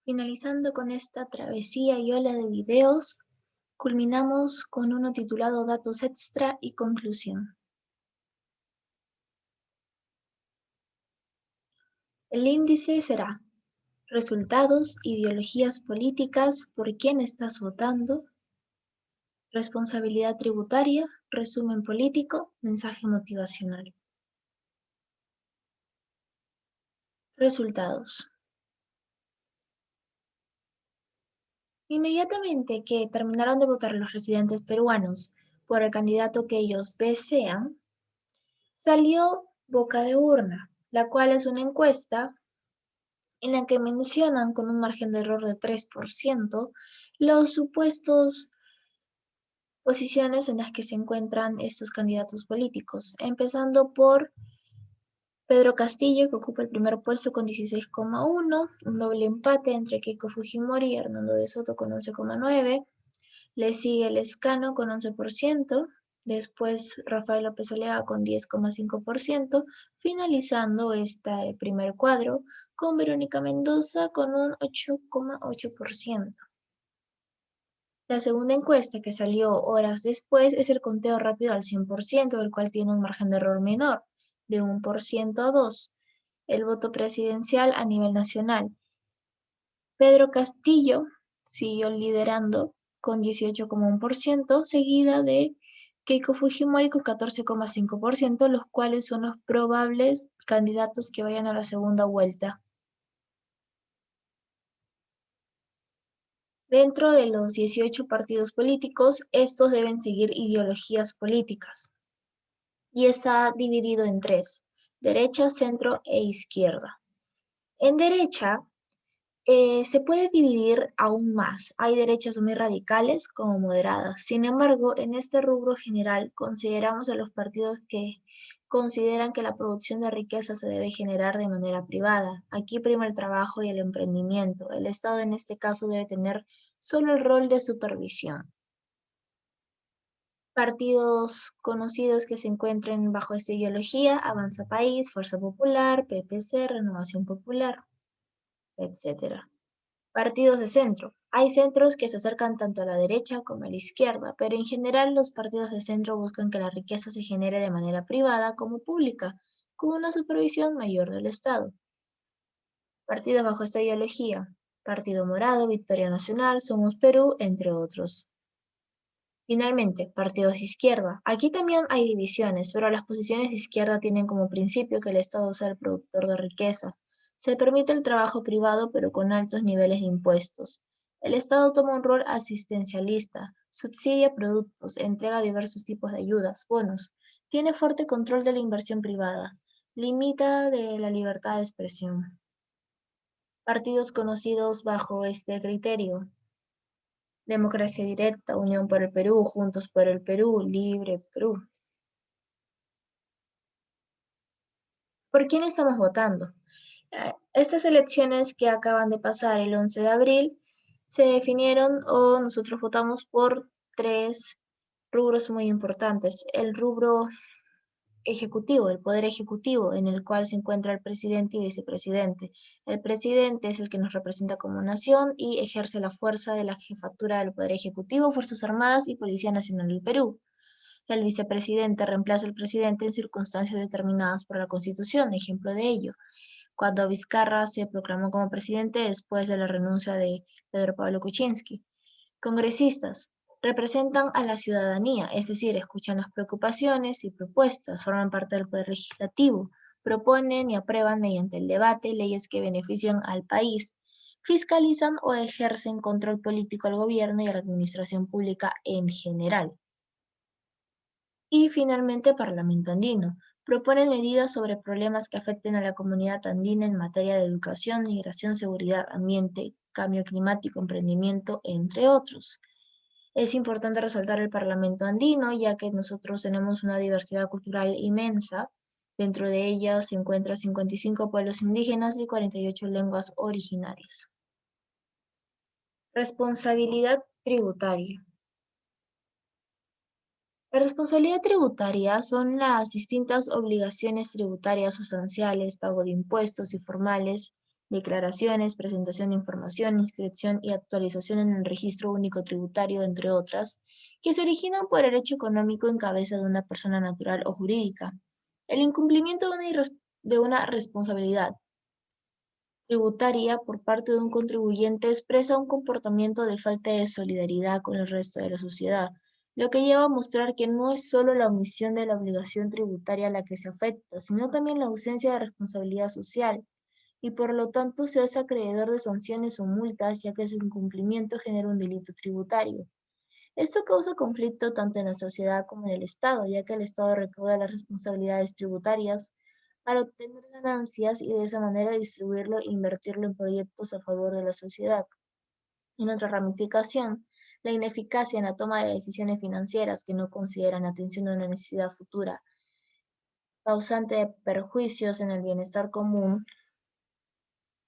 Finalizando con esta travesía y ola de videos, culminamos con uno titulado Datos extra y conclusión. El índice será resultados, ideologías políticas, por quién estás votando, responsabilidad tributaria, resumen político, mensaje motivacional. Resultados. Inmediatamente que terminaron de votar los residentes peruanos por el candidato que ellos desean, salió Boca de Urna, la cual es una encuesta en la que mencionan con un margen de error de 3% los supuestos posiciones en las que se encuentran estos candidatos políticos, empezando por Pedro Castillo, que ocupa el primer puesto con 16,1, un doble empate entre Keiko Fujimori y Hernando de Soto con 11,9, le sigue Lescano con 11%, después Rafael López Aliaga con 10,5%, finalizando este primer cuadro con Verónica Mendoza con un 8,8%. La segunda encuesta, que salió horas después, es el conteo rápido al 100%, el cual tiene un margen de error menor, de 1% a 2%. El voto presidencial a nivel nacional. Pedro Castillo siguió liderando con 18,1%, seguida de Keiko Fujimori con 14,5%, los cuales son los probables candidatos que vayan a la segunda vuelta. Dentro de los 18 partidos políticos, estos deben seguir ideologías políticas y está dividido en tres: derecha, centro e izquierda. En derecha, se puede dividir aún más. Hay derechas muy radicales como moderadas. Sin embargo, en este rubro general consideramos a los partidos que consideran que la producción de riqueza se debe generar de manera privada. Aquí prima el trabajo y el emprendimiento. El Estado en este caso debe tener solo el rol de supervisión. Partidos conocidos que se encuentren bajo esta ideología: Avanza País, Fuerza Popular, PPC, Renovación Popular, etc. Partidos de centro. Hay centros que se acercan tanto a la derecha como a la izquierda, pero en general los partidos de centro buscan que la riqueza se genere de manera privada como pública, con una supervisión mayor del Estado. Partidos bajo esta ideología: Partido Morado, Victoria Nacional, Somos Perú, entre otros. Finalmente, partidos de izquierda. Aquí también hay divisiones, pero las posiciones de izquierda tienen como principio que el Estado sea el productor de riqueza. Se permite el trabajo privado, pero con altos niveles de impuestos. El Estado toma un rol asistencialista, subsidia productos, entrega diversos tipos de ayudas, bonos, tiene fuerte control de la inversión privada, limita de la libertad de expresión. Partidos conocidos bajo este criterio: Democracia Directa, Unión por el Perú, Juntos por el Perú, Libre Perú. ¿Por quién estamos votando? Estas elecciones que acaban de pasar el 11 de abril se definieron, o nosotros votamos por tres rubros muy importantes. El rubro ejecutivo, el poder ejecutivo, en el cual se encuentra el presidente y vicepresidente. El presidente es el que nos representa como nación y ejerce la fuerza de la jefatura del poder ejecutivo, Fuerzas Armadas y Policía Nacional del Perú. El vicepresidente reemplaza al presidente en circunstancias determinadas por la Constitución. Ejemplo de ello: cuando Vizcarra se proclamó como presidente después de la renuncia de Pedro Pablo Kuczynski. Congresistas: representan a la ciudadanía, es decir, escuchan las preocupaciones y propuestas, forman parte del poder legislativo, proponen y aprueban mediante el debate leyes que benefician al país, fiscalizan o ejercen control político al gobierno y a la administración pública en general. Y finalmente, Parlamento Andino. Proponen medidas sobre problemas que afecten a la comunidad andina en materia de educación, migración, seguridad, ambiente, cambio climático, emprendimiento, entre otros. Es importante resaltar el Parlamento andino, ya que nosotros tenemos una diversidad cultural inmensa. Dentro de ella se encuentran 55 pueblos indígenas y 48 lenguas originarias. Responsabilidad tributaria. La responsabilidad tributaria son las distintas obligaciones tributarias sustanciales, pago de impuestos y formales declaraciones, presentación de información, inscripción y actualización en el Registro Único Tributario, entre otras, que se originan por el hecho económico en cabeza de una persona natural o jurídica. El incumplimiento de una responsabilidad tributaria por parte de un contribuyente expresa un comportamiento de falta de solidaridad con el resto de la sociedad, lo que lleva a mostrar que no es solo la omisión de la obligación tributaria la que se afecta, sino también la ausencia de responsabilidad social, y por lo tanto se hace acreedor de sanciones o multas, ya que su incumplimiento genera un delito tributario. Esto causa conflicto tanto en la sociedad como en el Estado, ya que el Estado recauda las responsabilidades tributarias para obtener ganancias y de esa manera distribuirlo e invertirlo en proyectos a favor de la sociedad. En otra ramificación, la ineficacia en la toma de decisiones financieras que no consideran atención a una necesidad futura, causante de perjuicios en el bienestar común,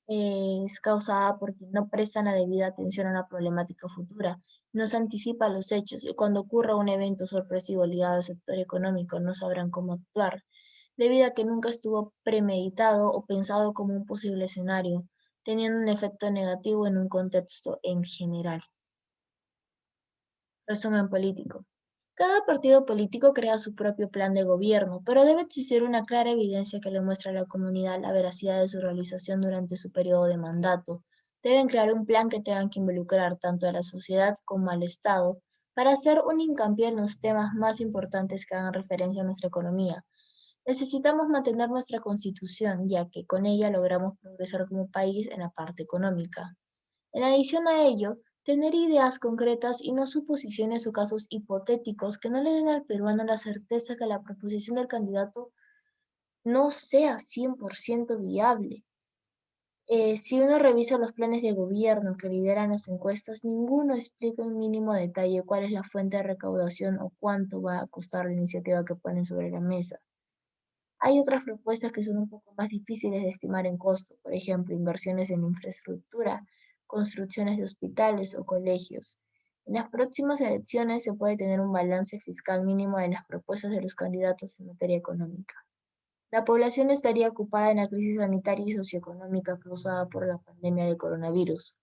es causada porque no prestan la debida atención a la problemática futura, no se anticipa los hechos y cuando ocurra un evento sorpresivo ligado al sector económico no sabrán cómo actuar, debido a que nunca estuvo premeditado o pensado como un posible escenario, teniendo un efecto negativo en un contexto en general. Resumen político. Cada partido político crea su propio plan de gobierno, pero debe existir una clara evidencia que le muestre a la comunidad la veracidad de su realización durante su periodo de mandato. Deben crear un plan que tenga que involucrar tanto a la sociedad como al Estado para hacer un hincapié en los temas más importantes que hagan referencia a nuestra economía. Necesitamos mantener nuestra constitución, ya que con ella logramos progresar como país en la parte económica. En adición a ello, tener ideas concretas y no suposiciones o casos hipotéticos que no le den al peruano la certeza que la proposición del candidato no sea 100% viable. Si uno revisa los planes de gobierno que lideran las encuestas, ninguno explica en mínimo detalle cuál es la fuente de recaudación o cuánto va a costar la iniciativa que ponen sobre la mesa. Hay otras propuestas que son un poco más difíciles de estimar en costo, por ejemplo, inversiones en infraestructura, construcciones de hospitales o colegios. En las próximas elecciones se puede tener un balance fiscal mínimo de las propuestas de los candidatos en materia económica. La población estaría ocupada en la crisis sanitaria y socioeconómica causada por la pandemia de coronavirus.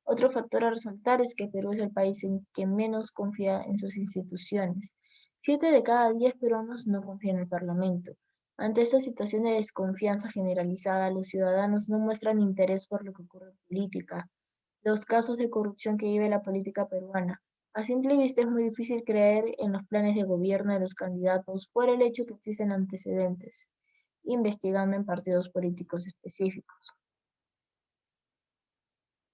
Otro factor a resaltar es que Perú es el país en que menos confía en sus instituciones. 7 de cada 10 peruanos no confían en el Parlamento. Ante esta situación de desconfianza generalizada, los ciudadanos no muestran interés por lo que ocurre en política. Los casos de corrupción que vive la política peruana. A simple vista es muy difícil creer en los planes de gobierno de los candidatos por el hecho que existen antecedentes, investigando en partidos políticos específicos.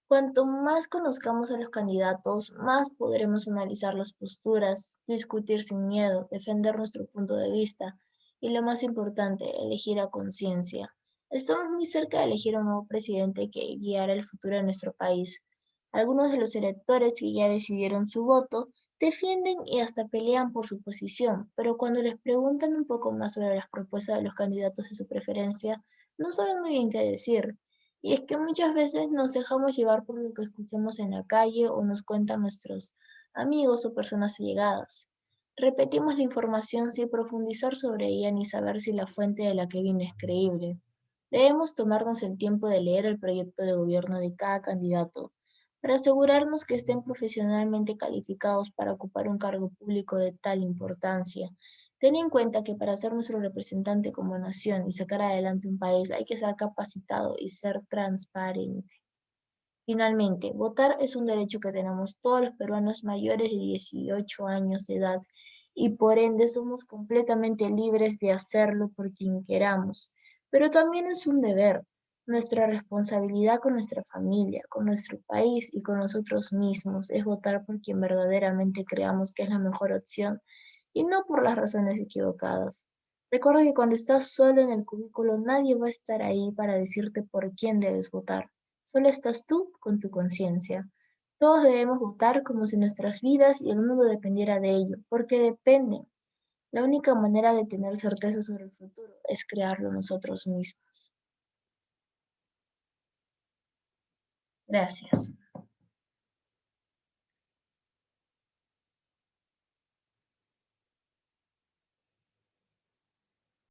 Cuanto más conozcamos a los candidatos, más podremos analizar las posturas, discutir sin miedo, defender nuestro punto de vista y, lo más importante, elegir a conciencia. Estamos muy cerca de elegir a un nuevo presidente que guiará el futuro de nuestro país. Algunos de los electores que ya decidieron su voto defienden y hasta pelean por su posición, pero cuando les preguntan un poco más sobre las propuestas de los candidatos de su preferencia, no saben muy bien qué decir. Y es que muchas veces nos dejamos llevar por lo que escuchamos en la calle o nos cuentan nuestros amigos o personas allegadas. Repetimos la información sin profundizar sobre ella ni saber si la fuente de la que viene es creíble. Debemos tomarnos el tiempo de leer el proyecto de gobierno de cada candidato para asegurarnos que estén profesionalmente calificados para ocupar un cargo público de tal importancia. Ten en cuenta que para ser nuestro representante como nación y sacar adelante un país hay que estar capacitado y ser transparente. Finalmente, votar es un derecho que tenemos todos los peruanos mayores de 18 años de edad y por ende somos completamente libres de hacerlo por quien queramos. Pero también es un deber, nuestra responsabilidad con nuestra familia, con nuestro país y con nosotros mismos es votar por quien verdaderamente creamos que es la mejor opción y no por las razones equivocadas. Recuerda que cuando estás solo en el cubículo nadie va a estar ahí para decirte por quién debes votar. Solo estás tú con tu conciencia. Todos debemos votar como si nuestras vidas y el mundo dependiera de ello, porque dependen. La única manera de tener certeza sobre el futuro es crearlo nosotros mismos. Gracias.